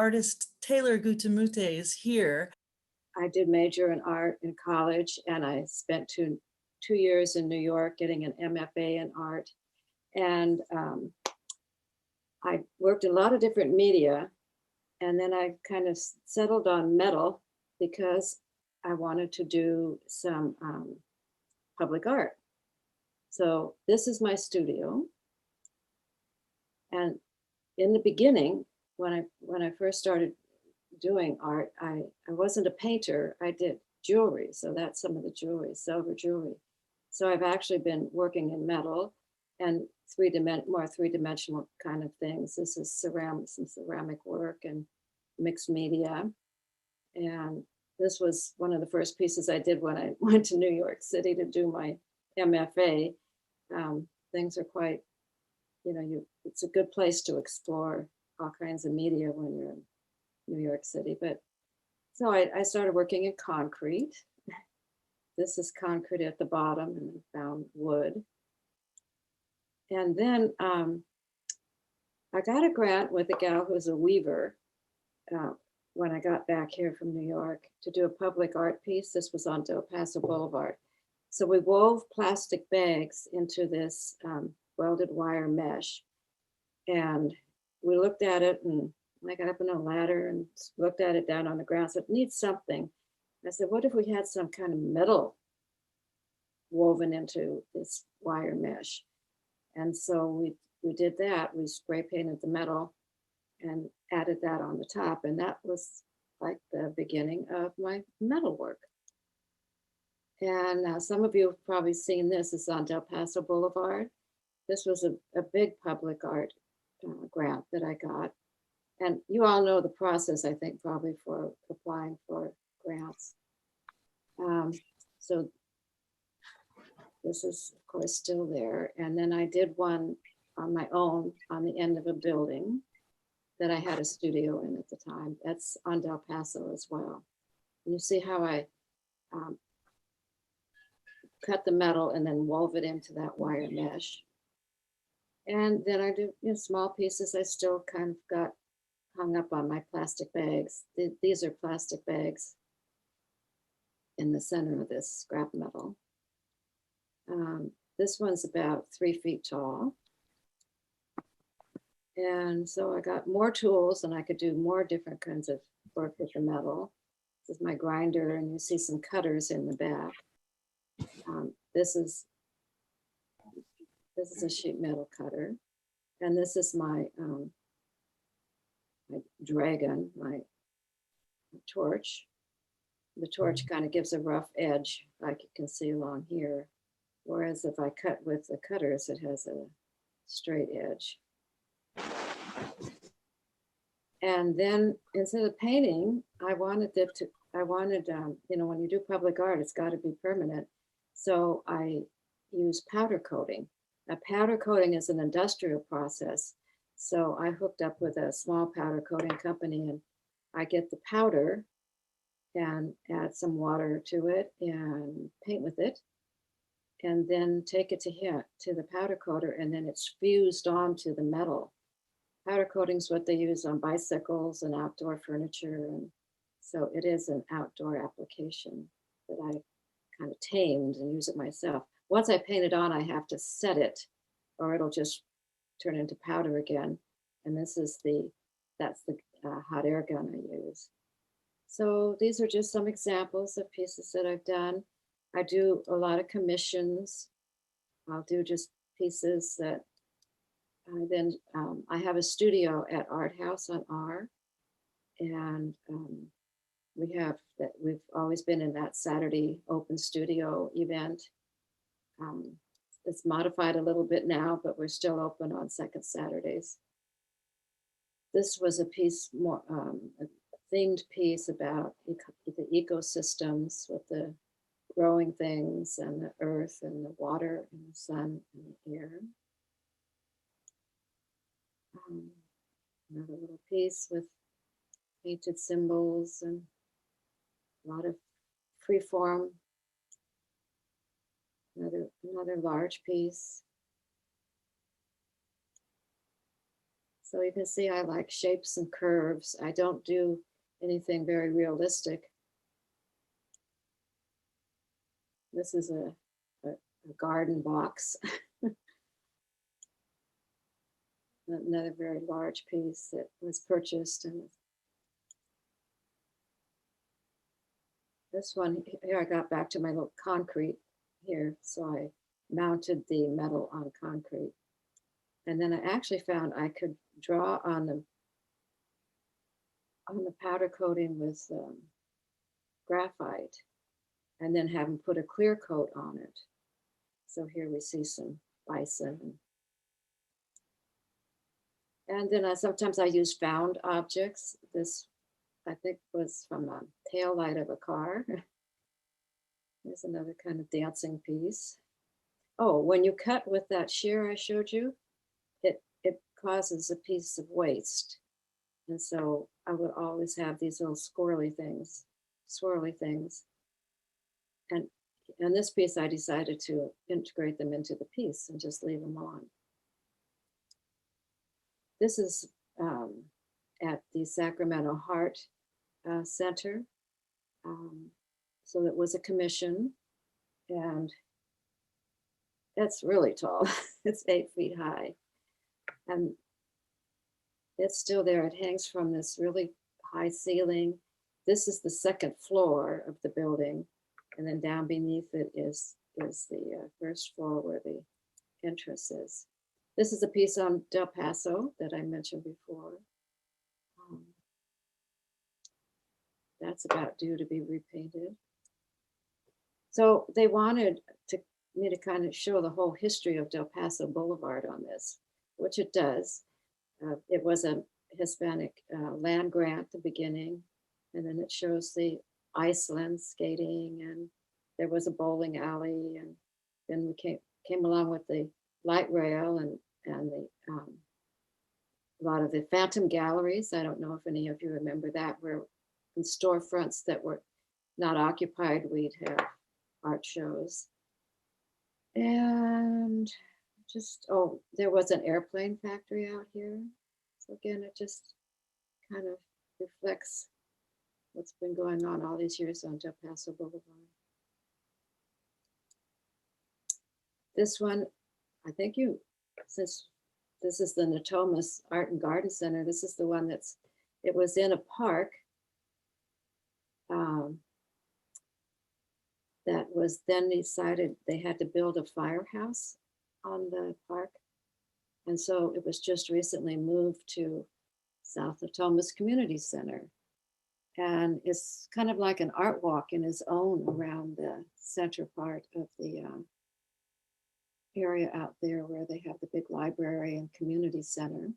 artist Taylor Gutermute is here. I did major in art in college, and I spent two years in New York getting an MFA in art. And I worked in a lot of different media, and then I kind of settled on metal because I wanted to do some public art. So this is my studio. And in the beginning, when I first started doing art, I wasn't a painter. I did jewelry. So that's some of the jewelry, silver jewelry. So I've actually been working in metal and more three-dimensional kind of things. This is some ceramic work and mixed media. And this was one of the first pieces I did when I went to New York City to do my MFA. Things are quite, it's a good place to explore all kinds of media when you're in New York City. But so I started working in concrete. This is concrete at the bottom, and I found wood. And then I got a grant with a gal who's a weaver when I got back here from New York to do a public art piece. This was on Del Paso Boulevard. So we wove plastic bags into this welded wire mesh. And we looked at it, and I got up on a ladder and looked at it down on the ground. Said, it needs something. I said, what if we had some kind of metal woven into this wire mesh? And so we did that. We spray painted the metal and added that on the top. And that was like the beginning of my metal work. And some of you have probably seen this. It's on Del Paso Boulevard. This was a big public art grant that I got. And you all know the process, I think, probably for applying for grants. So this is, of course, still there. And then I did one on my own on the end of a building that I had a studio in at the time. That's on Del Paso as well. And you see how I cut the metal and then wove it into that wire mesh. And then I do small pieces. I still kind of got hung up on my plastic bags. These are plastic bags in the center of this scrap metal. This one's about 3 feet tall. And so I got more tools and I could do more different kinds of work with the metal. This is my grinder, and you see some cutters in the back. This is a sheet metal cutter. And this is my dragon, my torch. The torch kind of gives a rough edge, like you can see along here. Whereas if I cut with the cutters, it has a straight edge. And then instead of painting, I wanted, when you do public art, it's got to be permanent. So I use powder coating. Now, powder coating is an industrial process. So I hooked up with a small powder coating company, and I get the powder and add some water to it and paint with it, and then take it to the powder coater, and then it's fused onto the metal. Powder coating is what they use on bicycles and outdoor furniture, and so it is an outdoor application that I kind of tamed and use it myself. Once I paint it on, I have to set it, or it'll just turn into powder again. And that's the hot air gun I use. So these are just some examples of pieces that I've done. I do a lot of commissions. I'll do just pieces that I have a studio at Art House on R, and we've always been in that Saturday open studio event. It's modified a little bit now, but we're still open on second Saturdays. This was a piece more, a themed piece about the ecosystems with the growing things and the earth and the water and the sun and the air. Another little piece with painted symbols and a lot of freeform. Another large piece. So you can see I like shapes and curves. I don't do anything very realistic. This is a garden box. Another very large piece that was purchased. And this one here, I got back to my little concrete here. So I mounted the metal on concrete. And then I actually found I could draw on the powder coating with graphite and then have them put a clear coat on it. So here we see some bison. And then sometimes I use found objects. This, I think, was from a tail light of a car. There's another kind of dancing piece. Oh, when you cut with that shear I showed you, it causes a piece of waste. And so I would always have these little swirly things. And this piece, I decided to integrate them into the piece and just leave them on. This is at the Sacramento Heart Center. So it was a commission, and it's really tall. It's 8 feet high. And it's still there. It hangs from this really high ceiling. This is the second floor of the building. And then down beneath it is the first floor where the entrance is. This is a piece on Del Paso that I mentioned before. That's about due to be repainted. So they wanted me to kind of show the whole history of Del Paso Boulevard on this, which it does. It was a Hispanic land grant at the beginning, and then it shows the Iceland skating, and there was a bowling alley, and then we came along with the light rail and the a lot of the phantom galleries. I don't know if any of you remember that, where in storefronts that were not occupied, we'd have art shows. And there was an airplane factory out here. So again, it just kind of reflects what's been going on all these years on Del Paso Boulevard. This one, I think since this is the Natomas Art and Garden Center, this is the one it was in a park that was then decided they had to build a firehouse on the park. And so it was just recently moved to South Natomas Community Center. And it's kind of like an art walk in its own around the center part of the area out there where they have the big library and community center.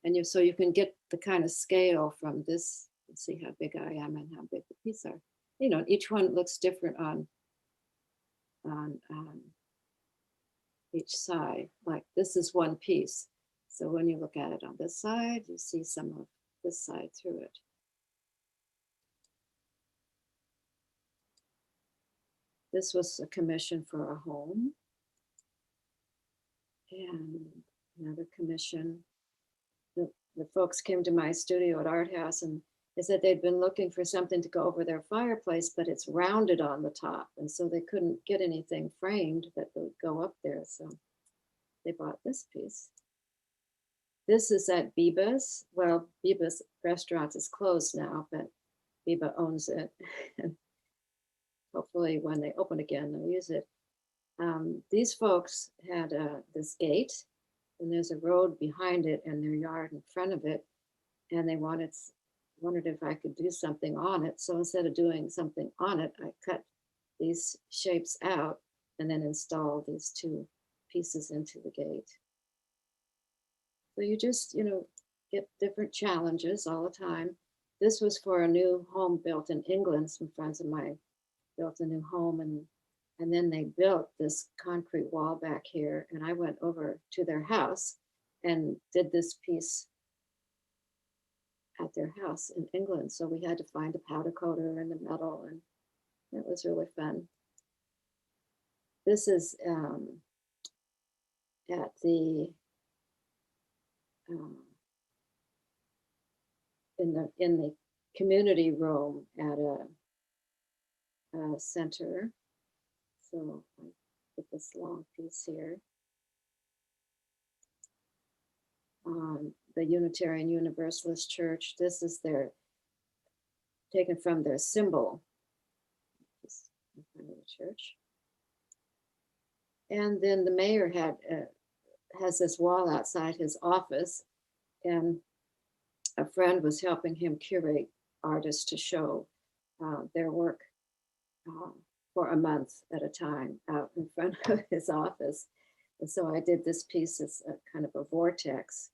And so you can get the kind of scale from this and see how big I am and how big the pieces are. You know, each one looks different on each side. Like this is one piece. So when you look at it on this side, you see some of this side through it. This was a commission for a home. And another commission. The folks came to my studio at Art House and they said they'd been looking for something to go over their fireplace, but it's rounded on the top. And so they couldn't get anything framed that would go up there. So they bought this piece. This is at Biba's. Well, Biba's restaurant is closed now, but Biba owns it. And hopefully when they open again, they'll use it. These folks had this gate, and there's a road behind it and their yard in front of it. And they wondered if I could do something on it. So instead of doing something on it, I cut these shapes out and then installed these two pieces into the gate. So you just, get different challenges all the time. This was for a new home built in England. Some friends of mine built a new home, and then they built this concrete wall back here. And I went over to their house and did this piece at their house in England. So we had to find a powder coater and the metal, and it was really fun. This is at the in the community room at a center. So I put this long piece here. The Unitarian Universalist Church. This is their, taken from their symbol. Just in front of the church. And then the mayor has this wall outside his office, and a friend was helping him curate artists to show their work for a month at a time out in front of his office. And so I did this piece as a kind of a vortex.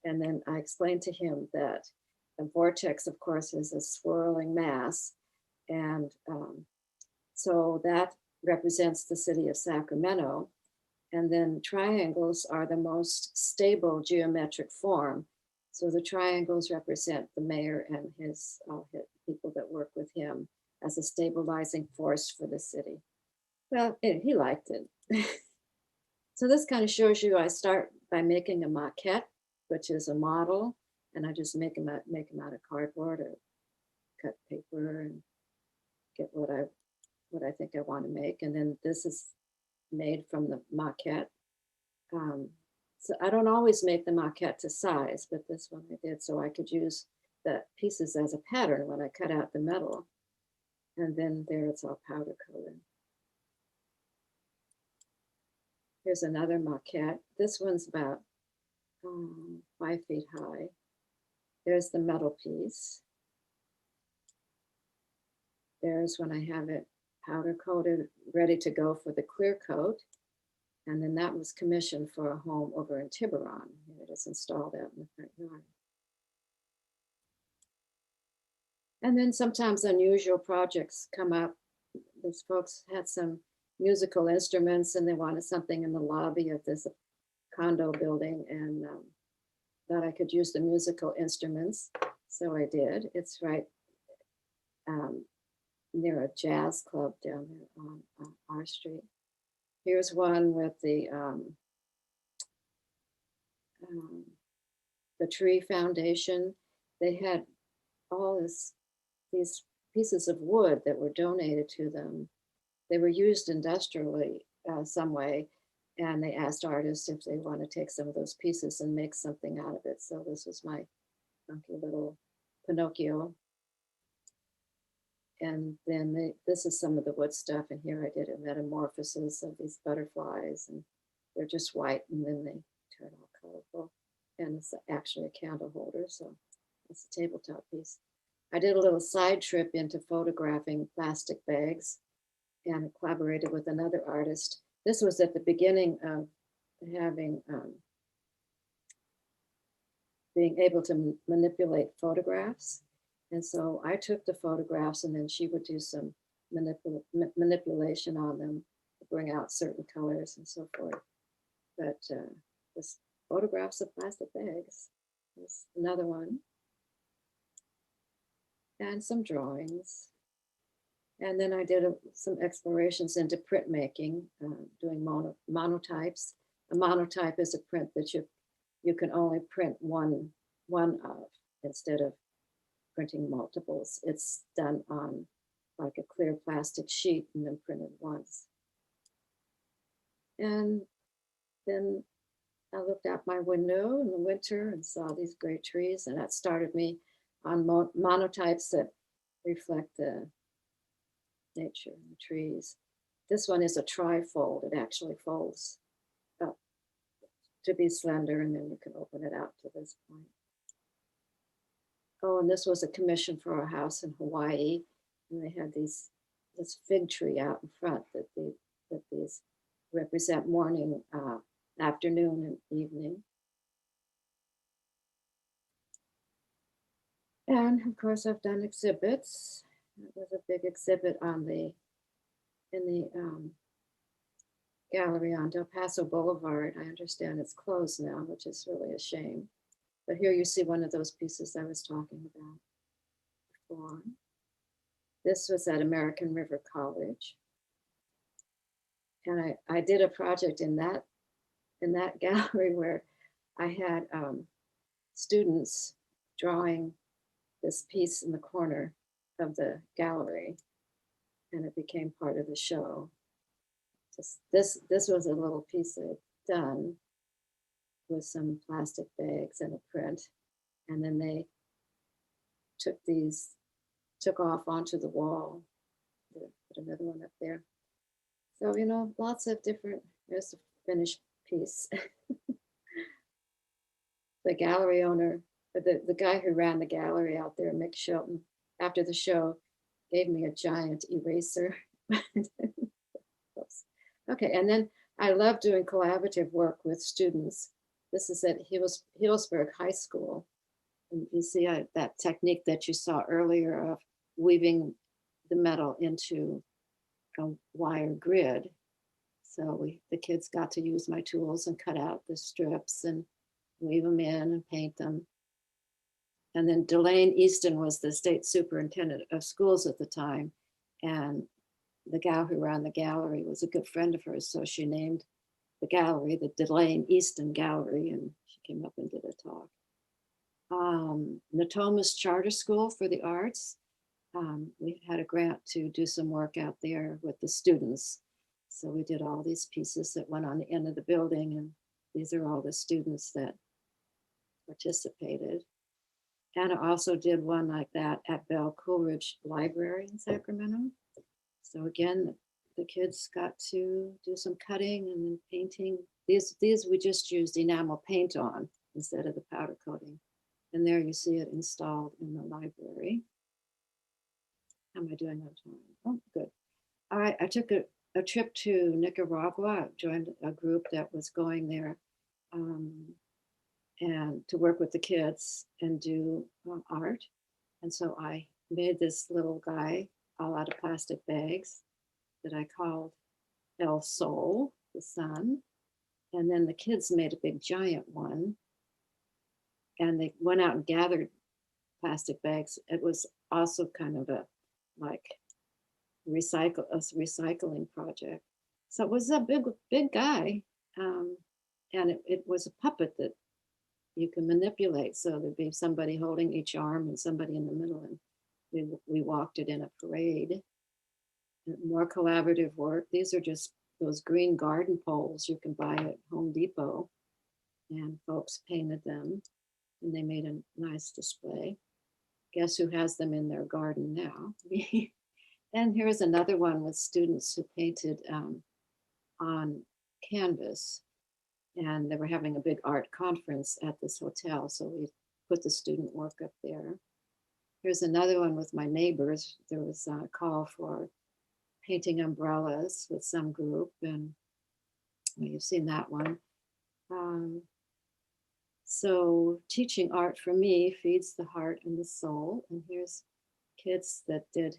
And then I explained to him that a vortex, of course, is a swirling mass. And so that represents the city of Sacramento. And then triangles are the most stable geometric form. So the triangles represent the mayor and his people that work with him as a stabilizing force for the city. Well, he liked it. So this kind of shows you, I start by making a maquette, which is a model, and I just make them out of cardboard or cut paper and get what I think I want to make. And then this is made from the maquette. So I don't always make the maquette to size, but this one I did so I could use the pieces as a pattern when I cut out the metal. And then there it's all powder coated. Here's another maquette. This one's about 5 feet high. There's the metal piece. There's when I have it powder coated, ready to go for the clear coat. And then that was commissioned for a home over in Tiburon. It is installed out in the front yard. And then sometimes unusual projects come up. These folks had some musical instruments and they wanted something in the lobby of this condo building, and thought I could use the musical instruments. So I did. It's right near a jazz club down there on our street. Here's one with the tree foundation. They had all these pieces of wood that were donated to them. They were used industrially some way, and they asked artists if they want to take some of those pieces and make something out of it. So this was my funky little Pinocchio. And then this is some of the wood stuff. And here I did a metamorphosis of these butterflies, and they're just white, and then they turn all colorful. And it's actually a candle holder, so it's a tabletop piece. I did a little side trip into photographing plastic bags and collaborated with another artist. This was at the beginning of having, being able to manipulate photographs. And so I took the photographs and then she would do some manipulation on them to bring out certain colors and so forth. But this photographs of plastic bags is another one. And some drawings. And then I did some explorations into printmaking, doing monotypes. A monotype is a print that you can only print one of instead of printing multiples. It's done on like a clear plastic sheet and then printed once. And then I looked out my window in the winter and saw these great trees, and that started me on monotypes that reflect the nature and the trees. This one is a trifold. It actually folds up to be slender, and then you can open it out to this point. Oh, and this was a commission for a house in Hawaii, and they had this fig tree out in front that these represent morning, afternoon, and evening. And of course, I've done exhibits. It was a big exhibit in the gallery on Del Paso Boulevard. I understand it's closed now, which is really a shame. But here you see one of those pieces I was talking about before. This was at American River College. And I did a project in that gallery where I had students drawing this piece in the corner of the gallery, and it became part of the show. Just this was a little piece I'd done with some plastic bags and a print, and then they took off onto the wall. Put another one up there. So, lots of different, there's a finished piece. The gallery owner, the guy who ran the gallery out there, Mick Shelton, after the show, gave me a giant eraser. Okay, and then I love doing collaborative work with students. This is at Healdsburg High School. And you see that technique that you saw earlier of weaving the metal into a wire grid. So the kids got to use my tools and cut out the strips and weave them in and paint them. And then Delane Easton was the state superintendent of schools at the time. And the gal who ran the gallery was a good friend of hers. So she named the gallery the Delane Easton Gallery, and she came up and did a talk. Natomas Charter School for the Arts. We had a grant to do some work out there with the students. So we did all these pieces that went on the end of the building, and these are all the students that participated. And I also did one like that at Bell Coolidge Library in Sacramento. So again, the kids got to do some cutting and then painting. These we just used enamel paint on instead of the powder coating. And there you see it installed in the library. How am I doing on time? Oh, good. All right, I took a trip to Nicaragua. I joined a group that was going there and to work with the kids and do art. And so I made this little guy all out of plastic bags that I called El Sol, the sun. And then the kids made a big giant one. And they went out and gathered plastic bags. It was also kind of a recycling project. So it was a big guy. And it was a puppet that you can manipulate. So there'd be somebody holding each arm and somebody in the middle. And we walked it in a parade. More collaborative work. These are just those green garden poles you can buy at Home Depot. And folks painted them. And they made a nice display. Guess who has them in their garden now? And here's another one with students who painted on canvas. And they were having a big art conference at this hotel. So we put the student work up there. Here's another one with my neighbors. There was a call for painting umbrellas with some group. And well, you've seen that one. So teaching art for me feeds the heart and the soul. And here's kids that did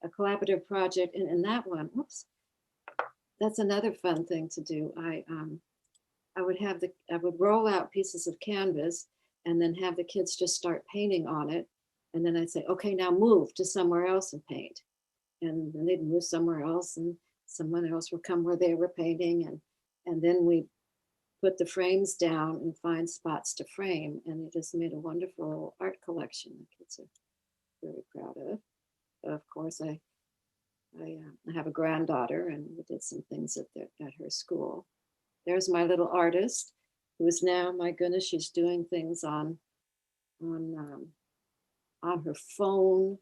a collaborative project. And in that one, whoops, that's another fun thing to do. I would roll out pieces of canvas and then have the kids just start painting on it. And then I'd say, okay, now move to somewhere else and paint. And then they'd move somewhere else and someone else would come where they were painting. And then we'd put the frames down and find spots to frame. And it just made a wonderful art collection the kids are very proud of. Of course, I have a granddaughter and we did some things at her school. There's my little artist who is now, my goodness, she's doing things on her phone.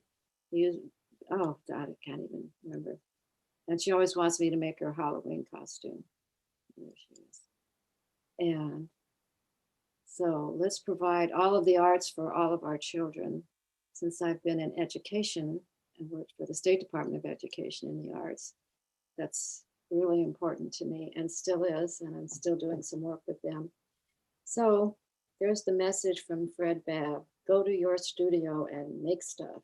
Oh God, I can't even remember. And she always wants me to make her a Halloween costume. There she is. And so let's provide all of the arts for all of our children. Since I've been in education and worked for the State Department of Education in the arts, that's really important to me and still is, and I'm still doing some work with them. So there's the message from Fred Babb. Go to your studio and make stuff.